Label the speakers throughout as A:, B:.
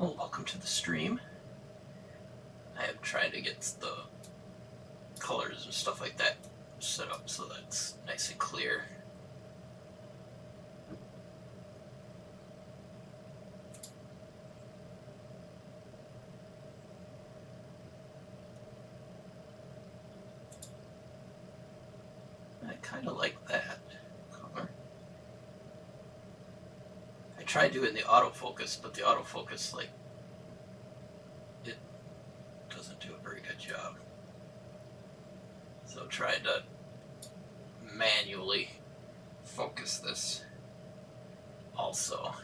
A: Well, welcome to the stream. I am trying to get the colors and stuff like that set up so that's nice and clear. I kind of like that color. I tried doing the autofocus, but the autofocus, like, it doesn't do a very good job. So tried to manually focus this also.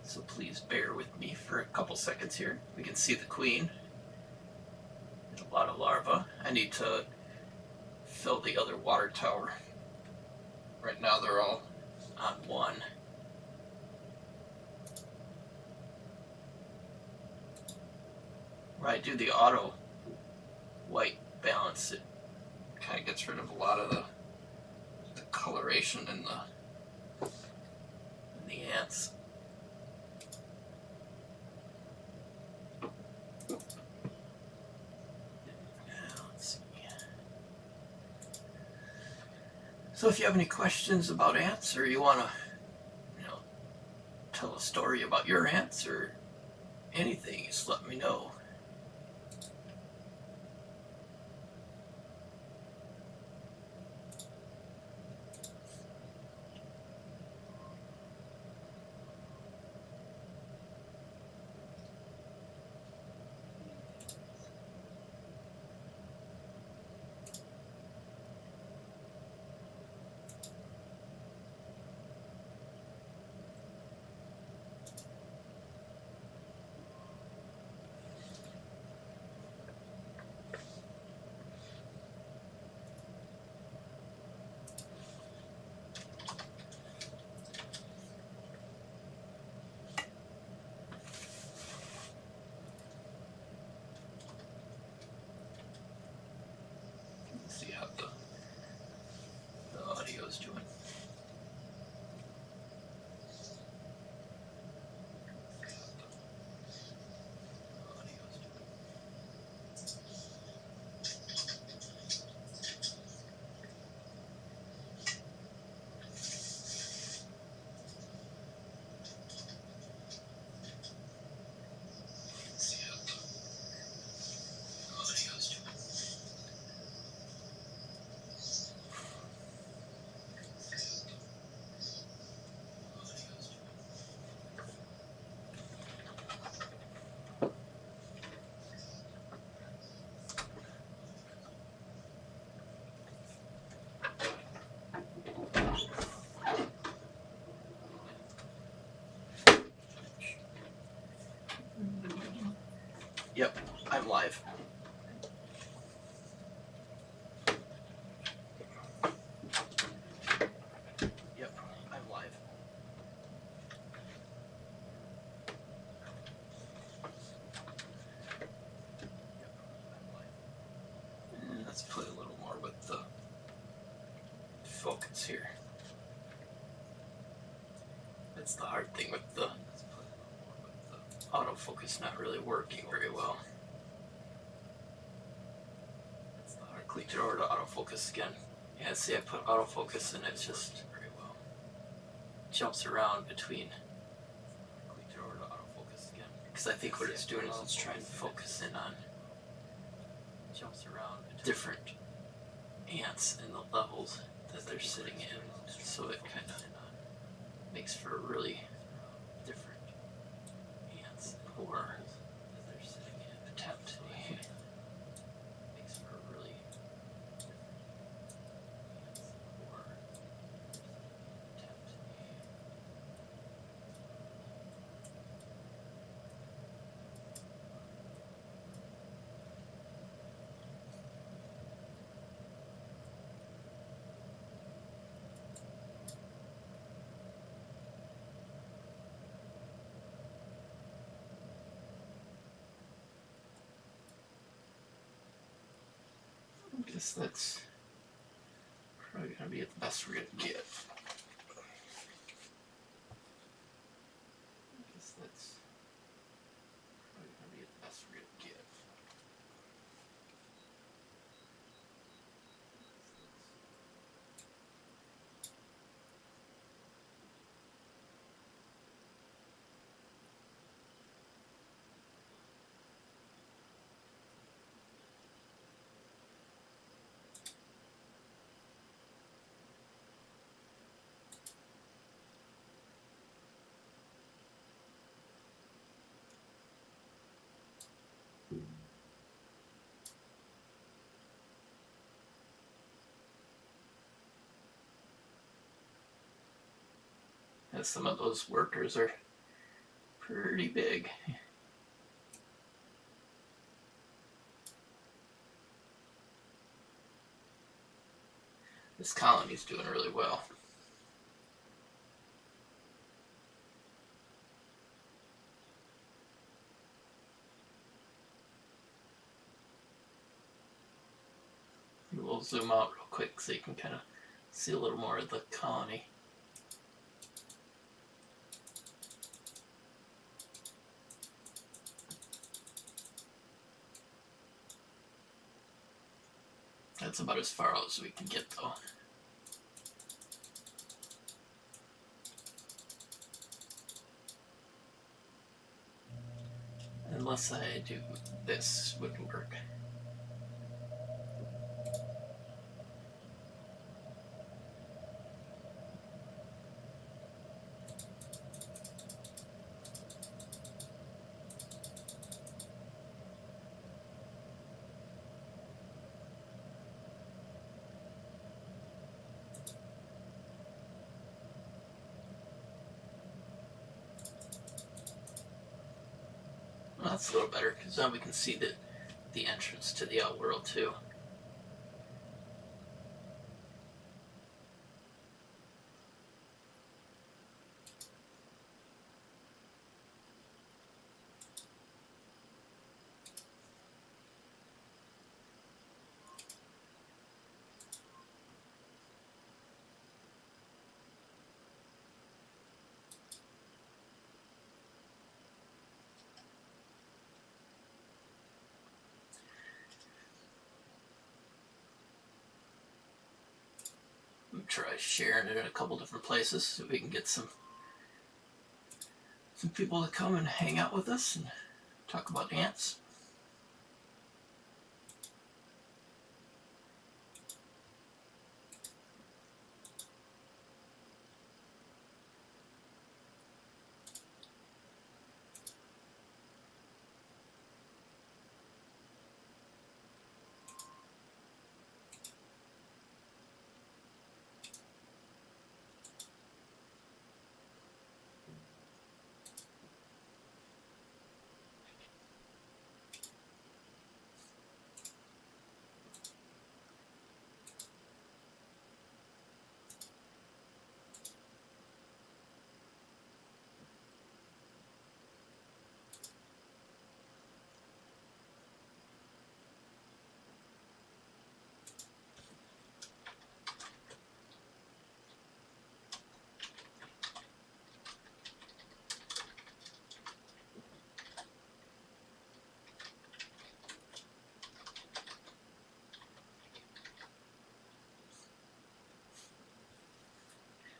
A: So please bear with me for a couple seconds here. We can see the queen and a lot of larvae. I need to fill the other water tower. Right now they're all on one. When I do the auto white balance, it kind of gets rid of a lot of the coloration in the ants. So if you have any questions about ants, or you want to, tell a story about your ants or anything, just let me know. See how the audio's doing. Yep, I'm live. Yep, I'm live. And let's play a little more with the focus here. That's the hard thing with the autofocus not really working very well. Click it over to autofocus again. Yeah, see, I put autofocus and it just very well jumps around between. Click it over to autofocus again. Because I think what it's doing is it's trying to focus in on jumps around different ants and the levels that they're sitting in. So it kind of makes for a really different ants or that they're sitting in attempt. Makes for a really I guess that's probably gonna be the best we're gonna get. I guess that's probably gonna be the best we're gonna get. And some of those workers are pretty big. This colony's doing really well. We'll zoom out real quick so you can kind of see a little more of the colony. That's about as far out as we can get, though. Unless I do this, wouldn't work. That's a little better, because now we can see the entrance to the outworld too. Try sharing it in a couple different places so we can get some people to come and hang out with us and talk about ants.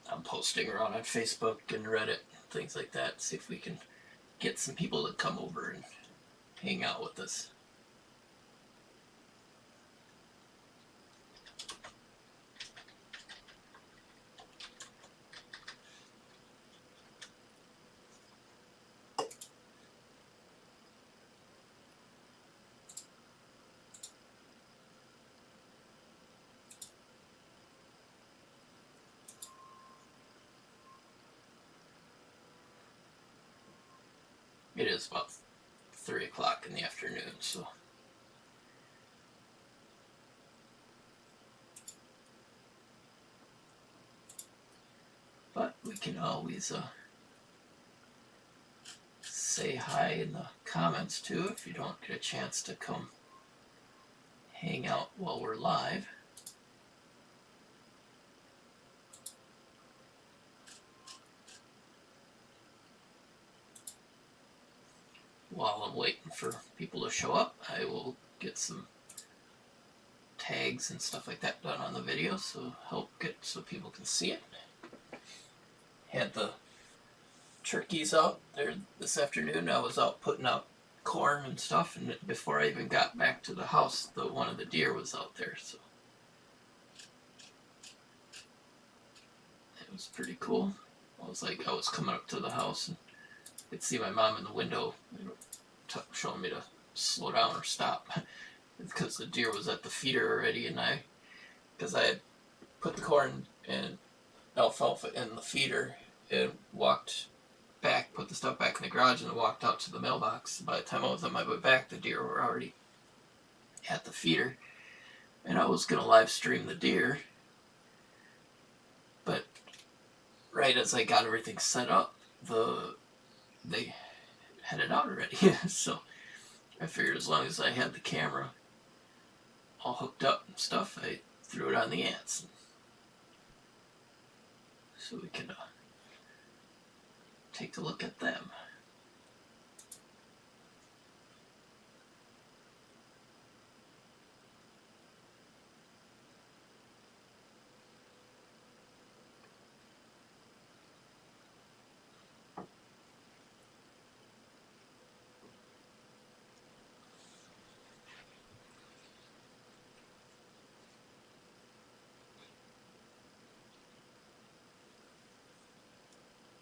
A: I'm posting around on Facebook and Reddit, things like that, see if we can get some people to come over and hang out with us. It is about 3 o'clock in the afternoon, so but we can always say hi in the comments too if you don't get a chance to come hang out while we're live. while I'm waiting for people to show up, I will get some tags and stuff like that done on the video, so help get so people can see it. Had the turkeys out there this afternoon. I was out putting out corn and stuff, and before I even got back to the house, one of the deer was out there, so it was pretty cool. I was coming up to the house and I could see my mom in the window, showing me to slow down or stop because the deer was at the feeder already, and because I had put the corn and alfalfa in the feeder and walked back, put the stuff back in the garage, and walked out to the mailbox. By the time I was on my way back, the deer were already at the feeder, and I was going to live stream the deer, but right as I got everything set up, they headed out already. So I figured as long as I had the camera all hooked up and stuff, I threw it on the ants so we can take a look at them.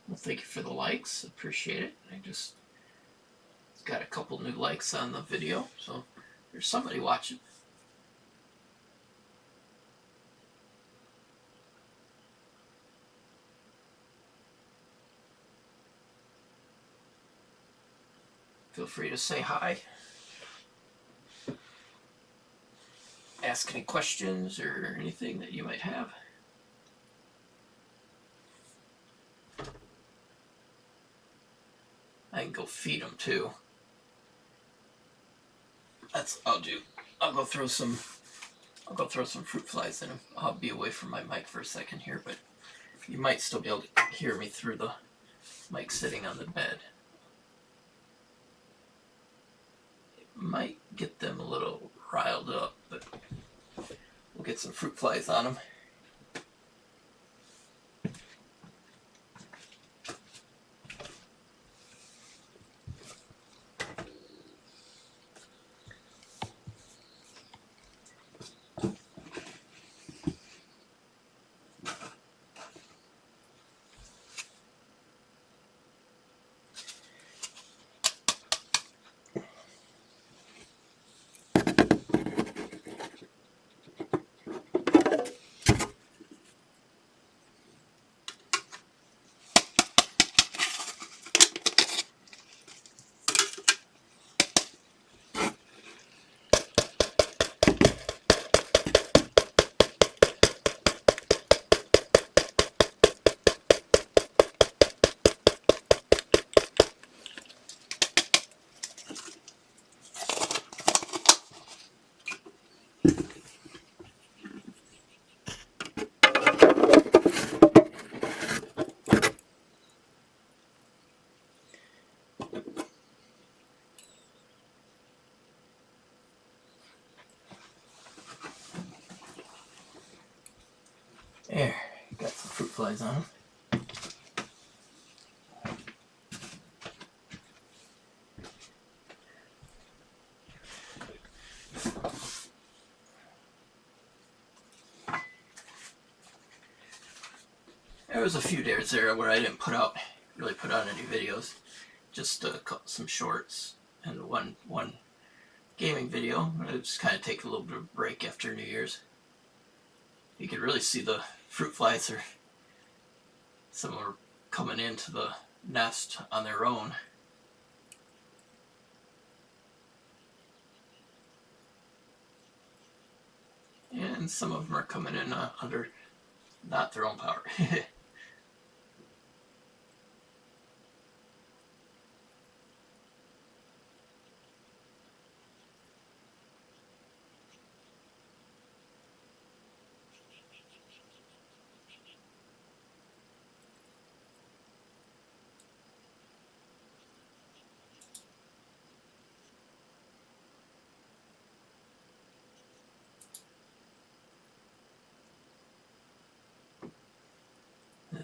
A: Well, thank you for the likes. Appreciate it. I just got a couple new likes on the video, so there's somebody watching. Feel free to say hi. Ask any questions or anything that you might have. I can go feed them too. I'll do. I'll go throw some fruit flies in them. I'll be away from my mic for a second here, but you might still be able to hear me through the mic sitting on the bed. It might get them a little riled up, but we'll get some fruit flies on them. There, got some fruit flies on them. There was a few days there where I didn't really put out any videos, just some shorts and one gaming video. I just kind of take a little bit of break after New Year's. You could really see the fruit flies some are coming into the nest on their own. And some of them are coming in under not their own power.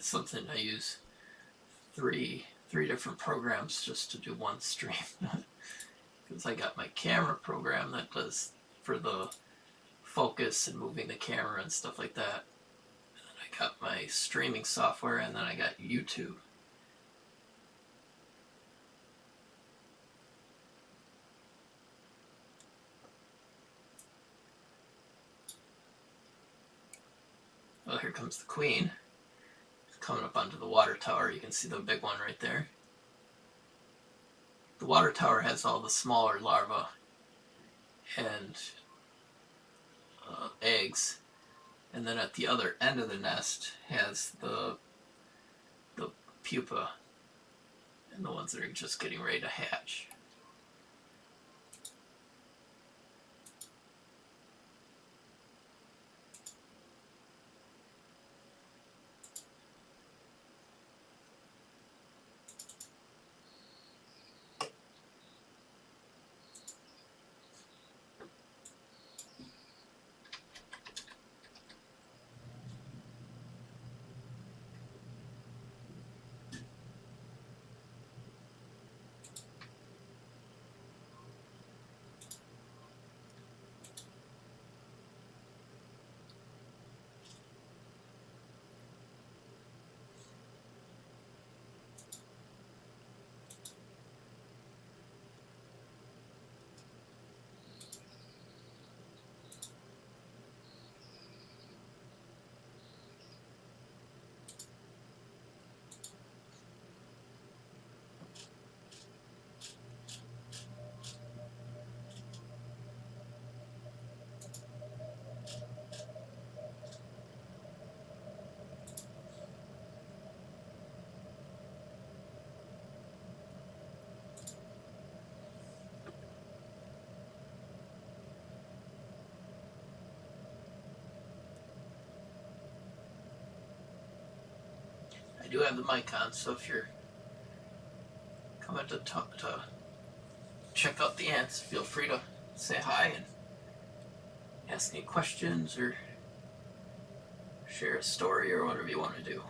A: It's something I use three different programs just to do one stream. Because I got my camera program that does for the focus and moving the camera and stuff like that. And then I got my streaming software, and then I got YouTube. Well, here comes the queen. It's coming up onto the water tower. You can see the big one right there. The water tower has all the smaller larvae and eggs, and then at the other end of the nest has the pupa and the ones that are just getting ready to hatch. I do have the mic on, so if you're coming to check out the ants, feel free to say hi and ask any questions or share a story or whatever you want to do.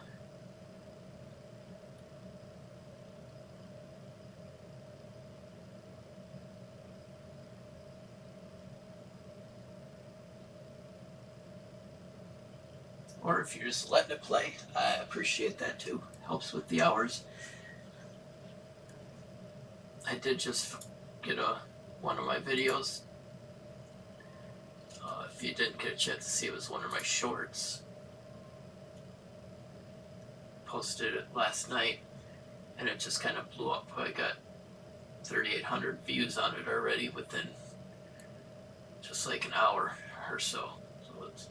A: Or if you're just letting it play, I appreciate that too. Helps with the hours. I did just get one of my videos. If you didn't get a chance to see, it was one of my shorts. Posted it last night, and it just kind of blew up. I got 3,800 views on it already within just like an hour or so. So it's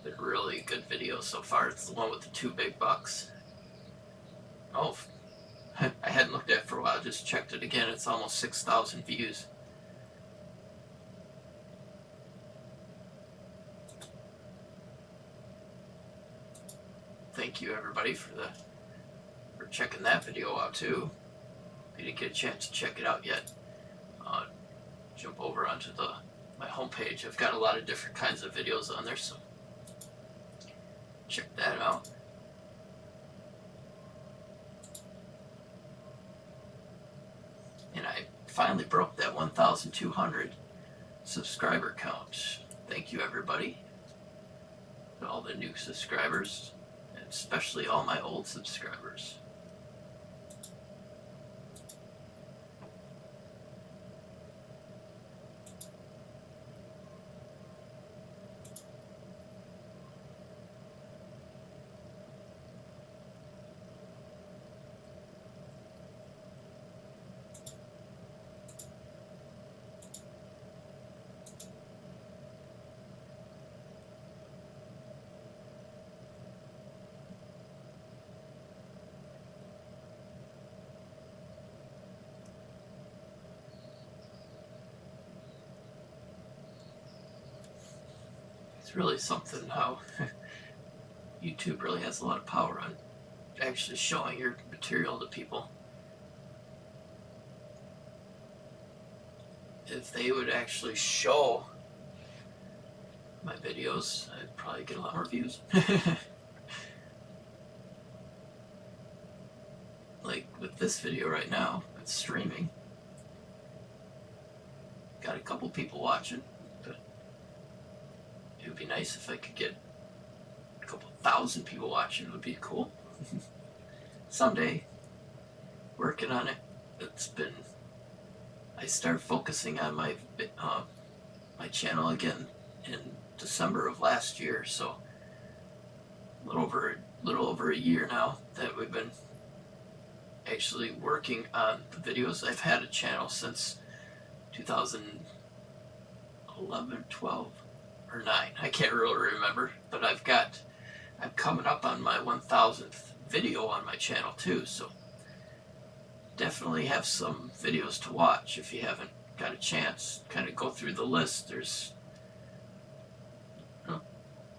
A: been a really good video so far. It's the one with the 2 big bucks. Oh, I hadn't looked at it for a while. I just checked it again. It's almost 6,000 views. Thank you everybody for checking that video out too. If you didn't get a chance to check it out yet, jump over onto my homepage. I've got a lot of different kinds of videos on there, so check that out. And I finally broke that 1,200 subscriber count. Thank you everybody, all the new subscribers, and especially all my old subscribers. It's really something how YouTube really has a lot of power on actually showing your material to people. If they would actually show my videos, I'd probably get a lot more views. this video right now. It's streaming. Got a couple people watching, but it would be nice if I could get a couple thousand people watching. It would be cool. Someday. Working on it. I started focusing on my my channel again in December of last year, so a little over a year now that we've been actually working on the videos. I've had a channel since 2011, 12, or 9. I can't really remember, but I'm coming up on my 1000th video on my channel too, so definitely have some videos to watch if you haven't got a chance. Kind of go through the list. There's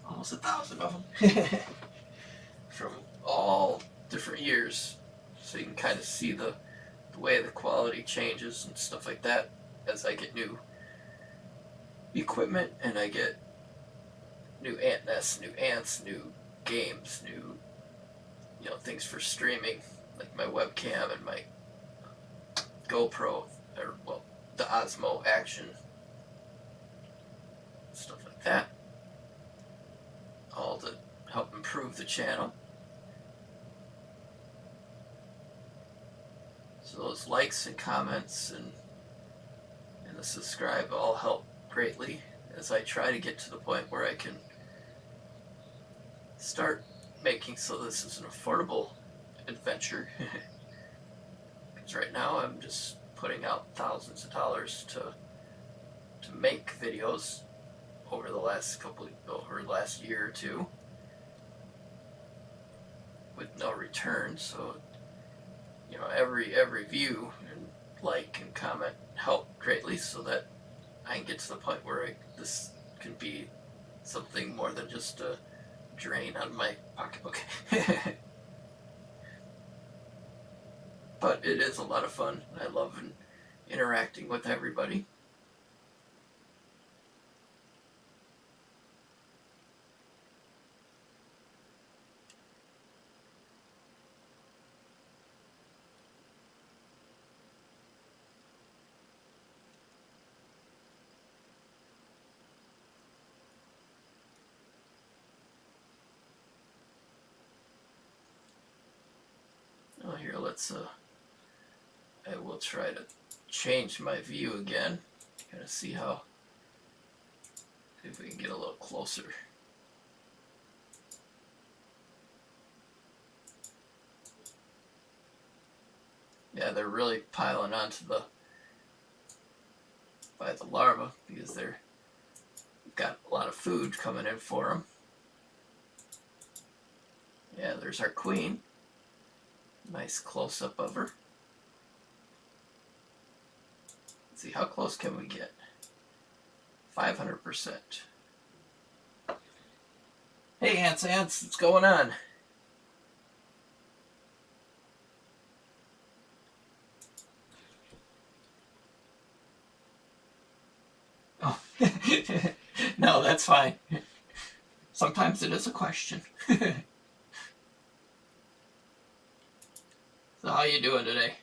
A: almost 1,000 of them from all different years, so you can kind of see the way the quality changes and stuff like that as I get new equipment and I get new ant nests, new ants, new games, new things for streaming, like my webcam and my GoPro, or the Osmo Action, stuff like that, all to help improve the channel. So those likes and comments and the subscribe all help greatly as I try to get to the point where I can start making so this is an affordable adventure. Because right now I'm just putting out thousands of dollars to make videos over the last year or two with no return. So every view and like and comment help greatly so that I can get to the point where this can be something more than just a drain on my pocketbook. But it is a lot of fun. I love interacting with everybody. Oh, here, I will try to change my view again. Kind of see if we can get a little closer. Yeah, they're really piling onto by the larvae because they've got a lot of food coming in for them. Yeah, there's our queen. Nice close-up of her. Let's see, how close can we get? 500%. Hey, ants, what's going on? Oh, no, that's fine. Sometimes it is a question. So how you doing today?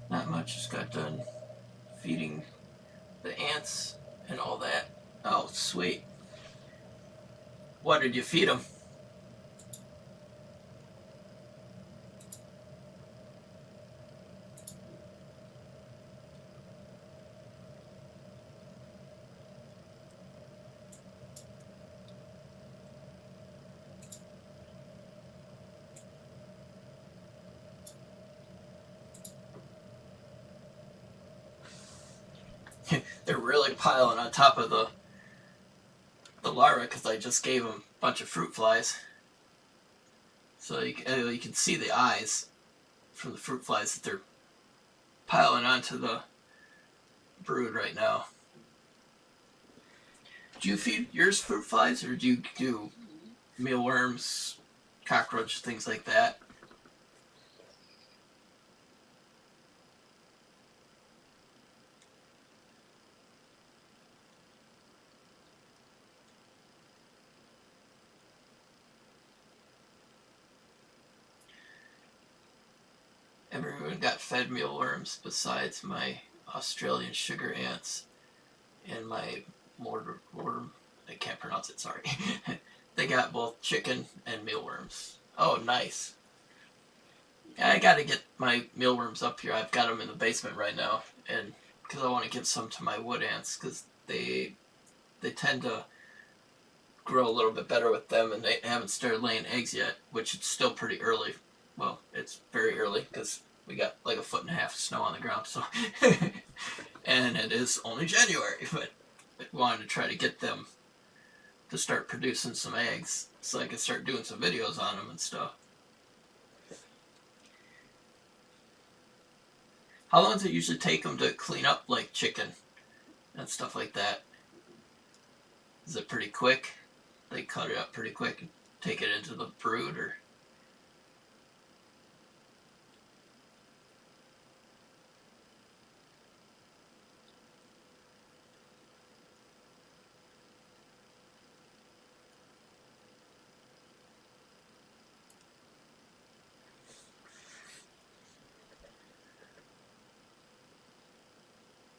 A: Not much, just got done feeding the ants and all that. Oh, sweet. What did you feed them? They're really piling on top of the larvae because I just gave them a bunch of fruit flies. So you can see the eyes from the fruit flies that they're piling onto the brood right now. Do you feed yours fruit flies, or do you do mealworms, cockroach, things like that? Everyone got fed mealworms besides my Australian sugar ants and my mortar worm. I can't pronounce it, sorry. They got both chicken and mealworms. Oh, nice. I gotta get my mealworms up here. I've got them in the basement right now, and because I want to give some to my wood ants, because they tend to grow a little bit better with them, and they haven't started laying eggs yet, which it's still pretty early. Well, it's very early because we got like 1.5 feet of snow on the ground, so and it is only January, but I wanted to try to get them to start producing some eggs so I could start doing some videos on them and stuff. How long does it usually take them to clean up like chicken and stuff like that? Is it pretty quick? They cut it up pretty quick and take it into the brood, or?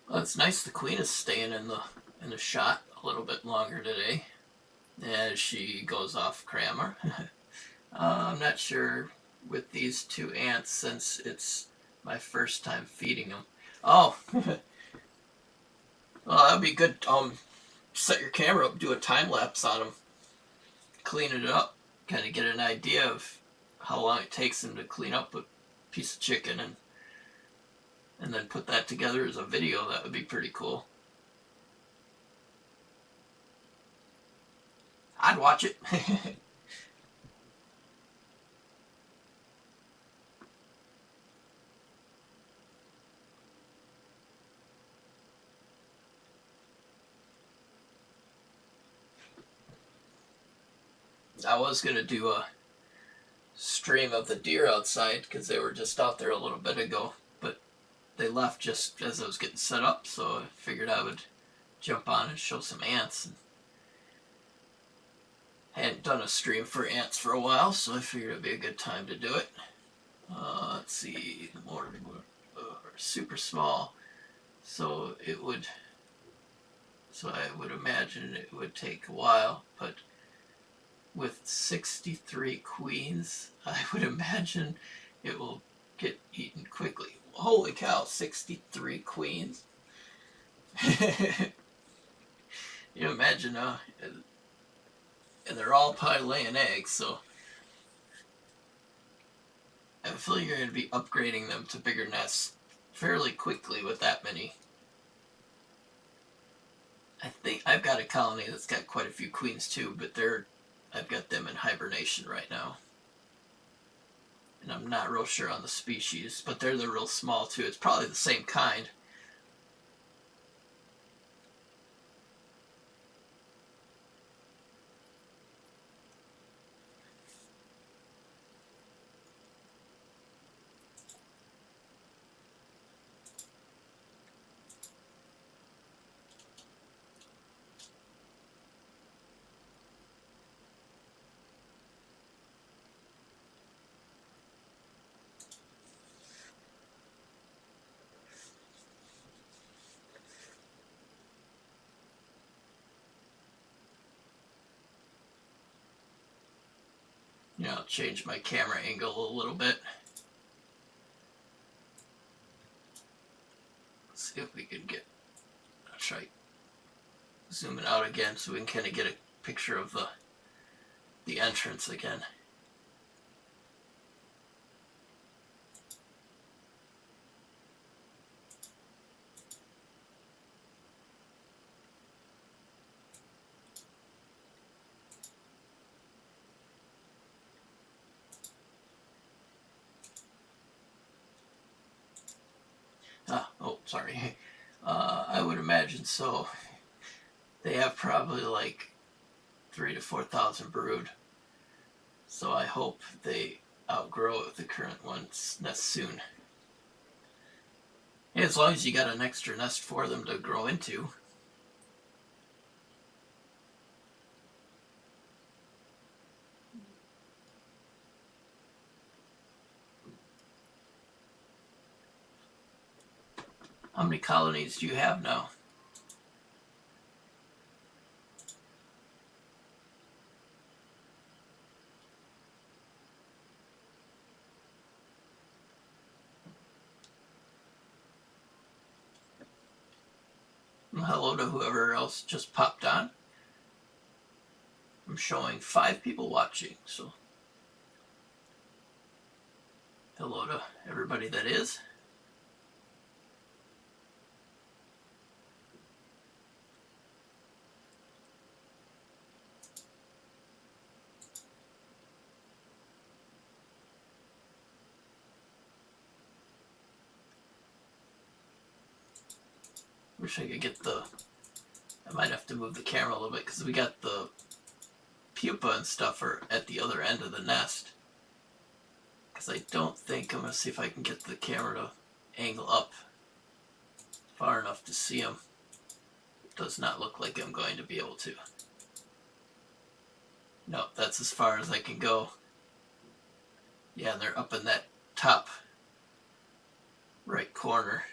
A: Well, it's nice the queen is staying in the shot a little bit longer today as she goes off crammer. I'm not sure with these two ants since it's my first time feeding them. Oh, well, that'd be good. Set your camera up, do a time lapse on them, clean it up, kind of get an idea of how long it takes them to clean up a piece of chicken, and then put that together as a video. That would be pretty cool. I'd watch it. I was going to do a stream of the deer outside because they were just out there a little bit ago, but they left just as I was getting set up, so I figured I would jump on and show some ants. And I hadn't done a stream for ants for a while, so I figured it'd be a good time to do it. Let's see, more super small, so I would imagine it would take a while, but with 63 queens, I would imagine it will get eaten quickly. Holy cow, 63 queens. You imagine, and they're all probably laying eggs, so I feel like you're going to be upgrading them to bigger nests fairly quickly with that many. I think I've got a colony that's got quite a few queens too, but I've got them in hibernation right now. And I'm not real sure on the species, but they're real small too. It's probably the same kind. I'll change my camera angle a little bit. Let's see if we can I'll try zooming out again so we can kind of get a picture of the entrance again. sorry. I would imagine so. They have probably like 3,000 to 4,000 brood. So I hope they outgrow the current one's nest soon. Yeah, as long as you got an extra nest for them to grow into. How many colonies do you have now? Hello to whoever else just popped on. I'm showing 5 people watching, so hello to everybody that is. Wish I could get the... I might have to move the camera a little bit because we got the pupa and stuff are at the other end of the nest. Because I don't think... I'm going to see if I can get the camera to angle up far enough to see them. It does not look like I'm going to be able to. No, that's as far as I can go. Yeah, they're up in that top right corner.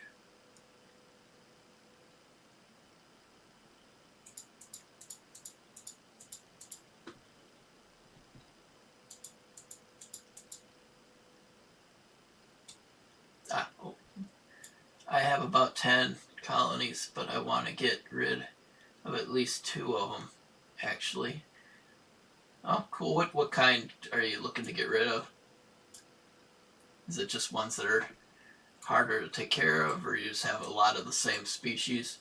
A: I have about 10 colonies, but I want to get rid of at least 2 of them, actually. Oh, cool. What kind are you looking to get rid of? Is it just ones that are harder to take care of, or you just have a lot of the same species?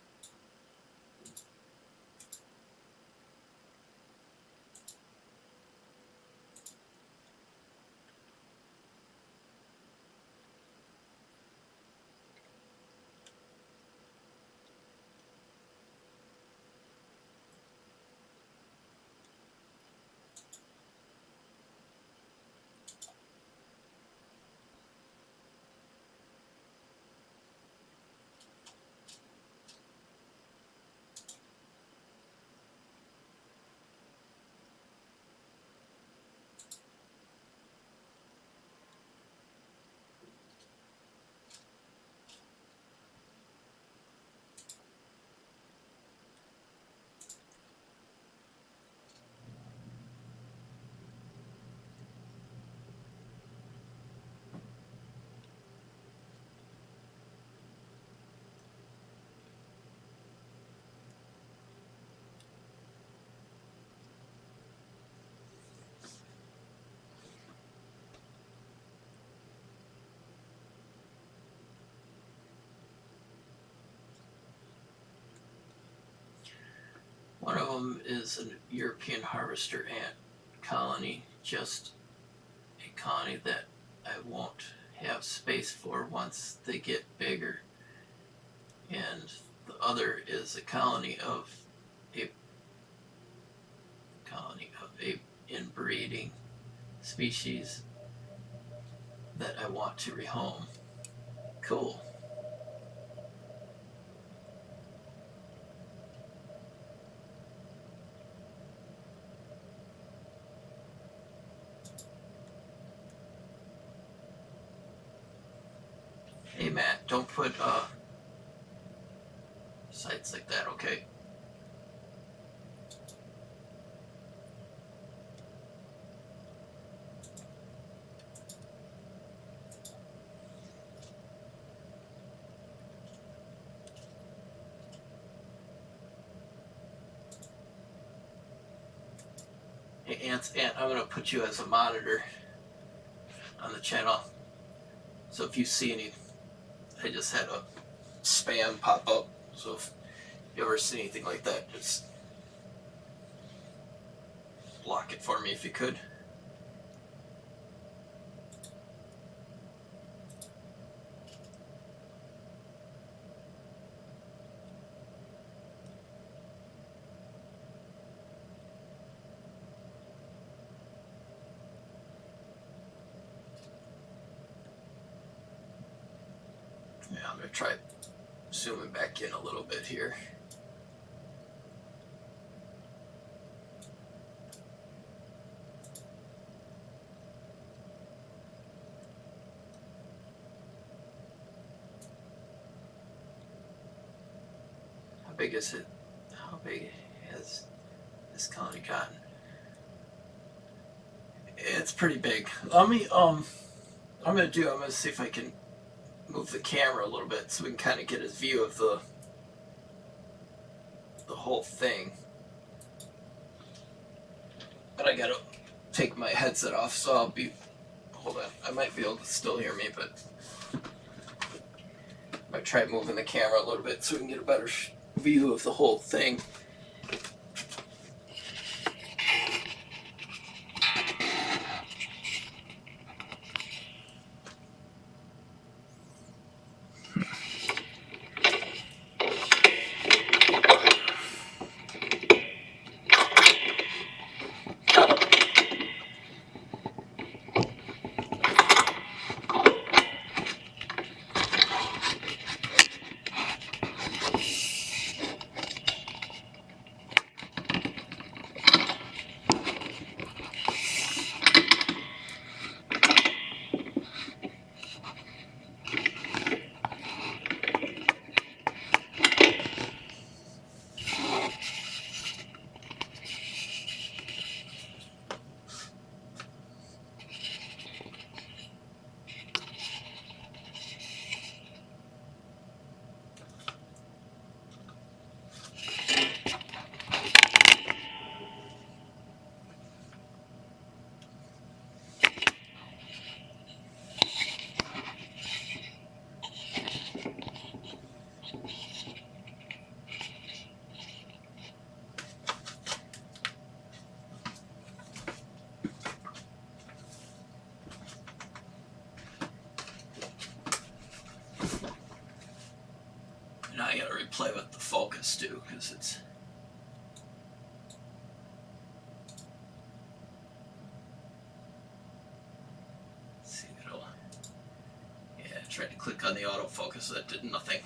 A: One of them is a European harvester ant colony, just a colony that I won't have space for once they get bigger. And the other is a colony of inbreeding species that I want to rehome. Cool. Hey Matt, don't put sites like that, okay? Hey Ant, I'm gonna put you as a monitor on the channel. So if you see any, I just had a spam pop up. So if you ever see anything like that, just block it for me if you could. Yeah, I'm going to try zooming back in a little bit here. How big is it? How big has this colony gotten? It's pretty big. Let me, I'm going to see if I can move the camera a little bit so we can kind of get a view of the whole thing. But I gotta take my headset off, so I'll be, hold on, I might be able to still hear me, but I might try moving the camera a little bit so we can get a better view of the whole thing. Now I gotta replay with the focus too, because it's see if it'll, yeah, I tried to click on the autofocus, that did nothing.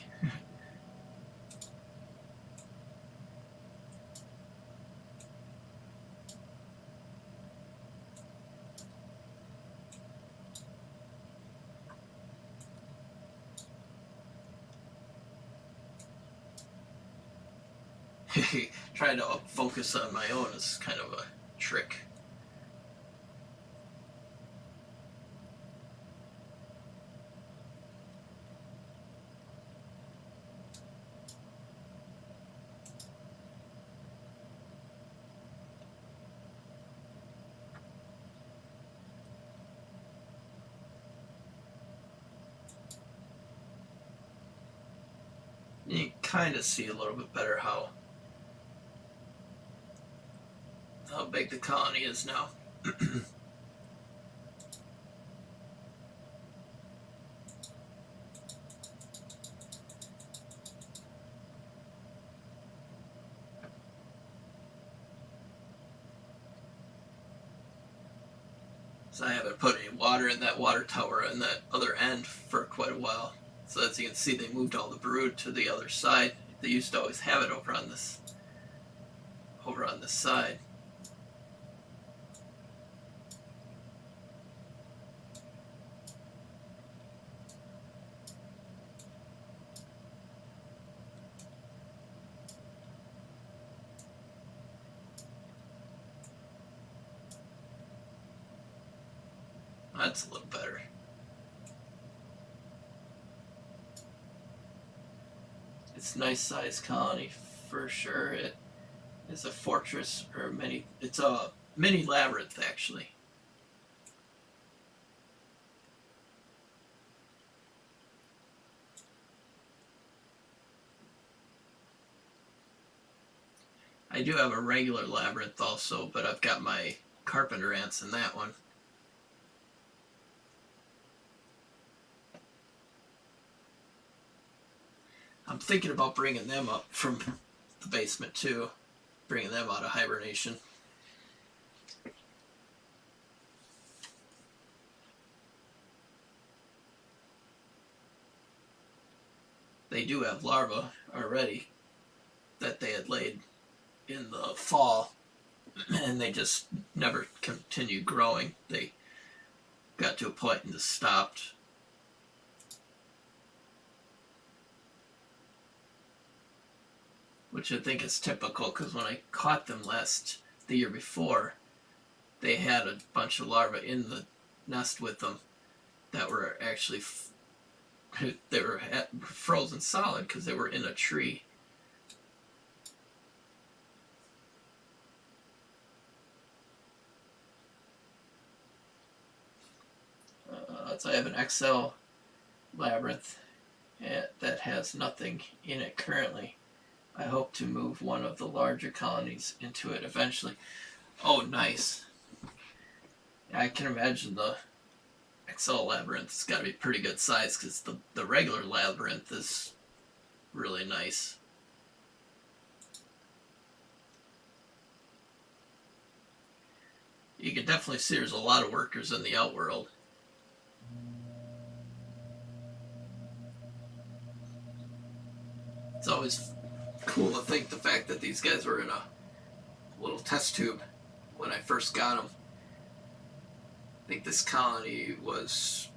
A: Trying to focus on my own is kind of a trick. You can kind of see a little bit better how big the colony is now. So I haven't put any water in that water tower in that other end for quite a while. So as you can see, they moved all the brood to the other side. They used to always have it over on this side. That's a little better. It's a nice sized colony for sure. It is a fortress or it's a mini labyrinth actually. I do have a regular labyrinth also, but I've got my carpenter ants in that one. I'm thinking about bringing them up from the basement too, bringing them out of hibernation. they do have larvae already that they had laid in the fall, and they just never continued growing. They got to a point and just stopped. Which I think is typical, because when I caught them the year before, they had a bunch of larvae in the nest with them that were actually they were frozen solid because they were in a tree. So I have an XL labyrinth that has nothing in it currently. I hope to move one of the larger colonies into it eventually. Oh, nice. I can imagine the XL labyrinth's got to be pretty good size, because the regular labyrinth is really nice. You can definitely see there's a lot of workers in the outworld. It's always cool to think the fact that these guys were in a little test tube when I first got them. I think this colony was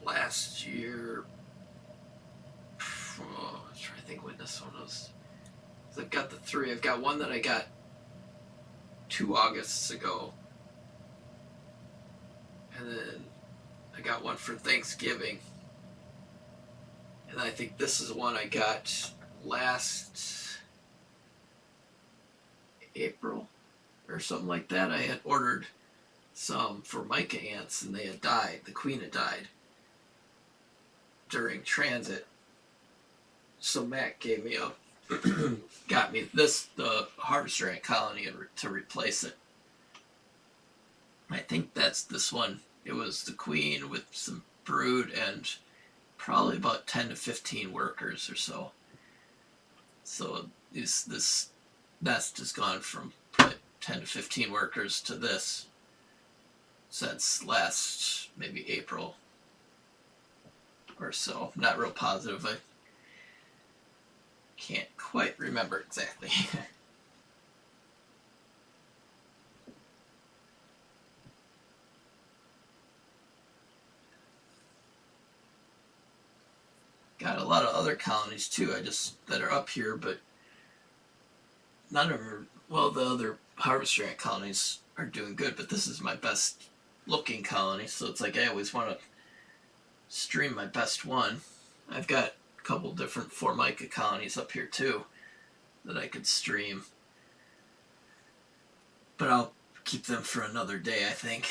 A: last year. Oh, I'm trying to think when this one was. So I've got the three. I've got one that I got 2 Augusts ago. And then I got one for Thanksgiving. And I think this is one I got last April or something like that. I had ordered some formica ants, and they had died. The queen had died during transit. So Mac gave me got me the harvester ant colony to replace it. I think that's this one. It was the queen with some brood and probably about 10 to 15 workers or so. So this nest has gone from 10 to 15 workers to this since last maybe April or so. I'm not real positive. I can't quite remember exactly. Got a lot of other colonies too, that are up here, but none of them are, well, the other harvester ant colonies are doing good, but this is my best looking colony, so it's like I always want to stream my best one. I've got a couple different formica colonies up here too that I could stream, but I'll keep them for another day, I think.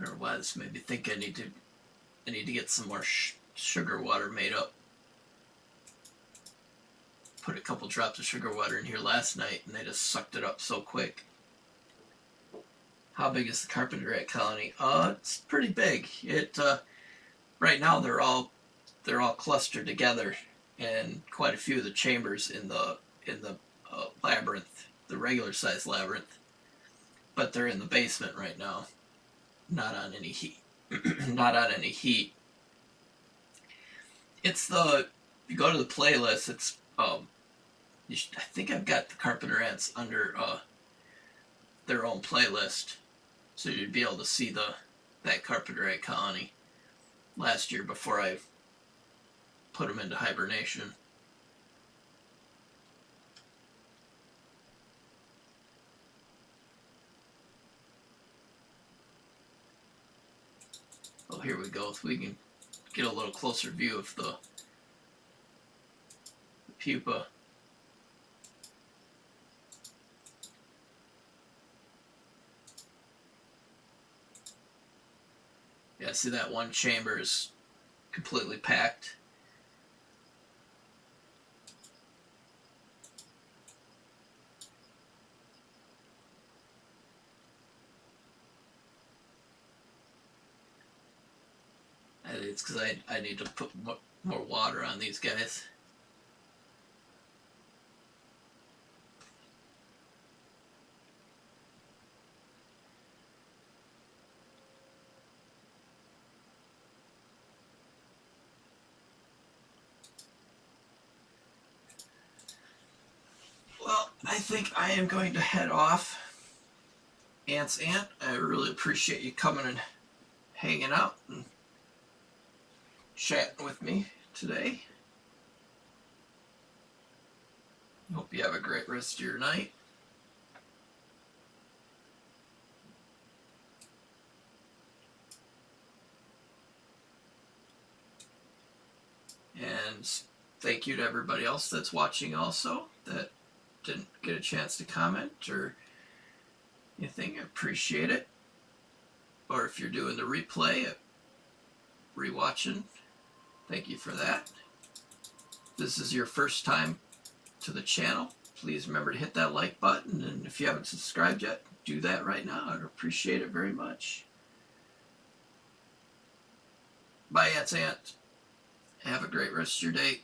A: Otherwise, maybe think I need to get some more sugar water made up. Put a couple drops of sugar water in here last night, and they just sucked it up so quick. How big is the carpenter ant colony? It's pretty big. Right now they're all clustered together, and quite a few of the chambers in the labyrinth, the regular size labyrinth, but they're in the basement right now. Not on any heat. Not on any heat. It's if you go to the playlist, it's I think I've got the carpenter ants under their own playlist, so you'd be able to see that carpenter ant colony last year before I put them into hibernation. Oh, here we go. So we can get a little closer view of the pupa. Yeah, see that one chamber is completely packed. It's because I need to put more water on these guys. Well, I think I am going to head off. Ant's Ant, I really appreciate you coming and hanging out and chatting with me today. Hope you have a great rest of your night. And thank you to everybody else that's watching also that didn't get a chance to comment or anything. I appreciate it. Or if you're doing the replay, rewatching, thank you for that. If this is your first time to the channel, please remember to hit that like button, and if you haven't subscribed yet, do that right now. I'd appreciate it very much. Bye, Ant's Ant. Have a great rest of your day.